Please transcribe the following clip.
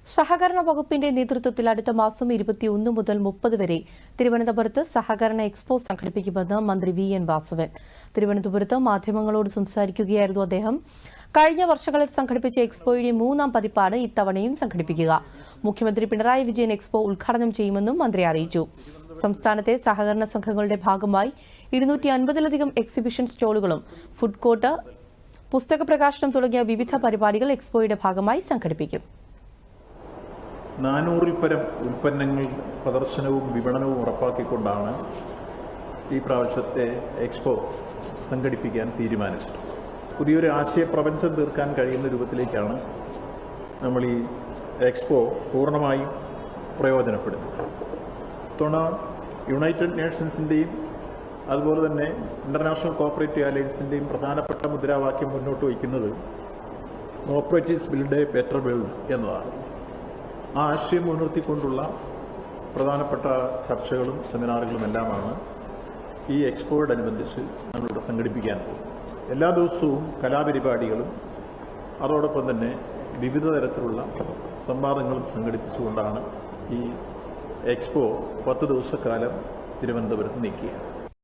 സഹകരണ വകുപ്പിന്റെ നേതൃത്വത്തിൽ അടുത്ത മാസം 21 മുതൽ 30 വരെ തിരുവനന്തപുരത്ത് സഹകരണ എക്സ്പോ സംഘടിപ്പിക്കുമെന്ന് മന്ത്രി വി എൻ വാസവൻ. തിരുവനന്തപുരത്ത് മാധ്യമങ്ങളോട് സംസാരിക്കുകയായിരുന്നു അദ്ദേഹം. കഴിഞ്ഞ വർഷങ്ങളിൽ സംഘടിപ്പിച്ച എക്സ്പോയുടെ 3ാം പതിപ്പാണ് ഇത്തവണയും സംഘടിപ്പിക്കുക. മുഖ്യമന്ത്രി പിണറായി വിജയൻ എക്സ്പോ ഉദ്ഘാടനം ചെയ്യുമെന്നും മന്ത്രി അറിയിച്ചു. സംസ്ഥാനത്തെ സഹകരണ സംഘങ്ങളുടെ ഭാഗമായി 250-ലധികം എക്സിബിഷൻ സ്റ്റോളുകളും ഫുഡ് കോർട്ട്, പുസ്തക പ്രകാശനം തുടങ്ങിയ വിവിധ പരിപാടികൾ എക്സ്പോയുടെ ഭാഗമായി സംഘടിപ്പിക്കും. 400-ൽ പരം ഉൽപ്പന്നങ്ങൾ പ്രദർശനവും വിപണനവും ഉറപ്പാക്കിക്കൊണ്ടാണ് ഈ പ്രാവശ്യത്തെ എക്സ്പോ സംഘടിപ്പിക്കാൻ തീരുമാനിച്ചത്. പുതിയൊരു ആശയപ്രപഞ്ചം തീർക്കാൻ കഴിയുന്ന രൂപത്തിലേക്കാണ് നമ്മൾ ഈ എക്സ്പോ പൂർണ്ണമായും പ്രയോജനപ്പെടുന്നത്. ഇത്തവണ യുണൈറ്റഡ് നേഷൻസിൻ്റെയും അതുപോലെ തന്നെ ഇൻ്റർനാഷണൽ കോഓപ്പറേറ്റീവ് അലയൻസിൻ്റെയും പ്രധാനപ്പെട്ട മുദ്രാവാക്യം മുന്നോട്ട് വയ്ക്കുന്നത് cooperatives build A better world എന്നതാണ്. ആ ആശയം മുൻനിർത്തിക്കൊണ്ടുള്ള പ്രധാനപ്പെട്ട ചർച്ചകളും സെമിനാറുകളും എല്ലാമാണ് ഈ എക്സ്പോയോടനുബന്ധിച്ച് നമ്മളിവിടെ സംഘടിപ്പിക്കാൻ പോകും. എല്ലാ ദിവസവും കലാപരിപാടികളും അതോടൊപ്പം തന്നെ വിവിധ തരത്തിലുള്ള സംവാദങ്ങളും സംഘടിപ്പിച്ചുകൊണ്ടാണ് ഈ എക്സ്പോ 10 ദിവസക്കാലം തിരുവനന്തപുരത്ത് നീക്കുക.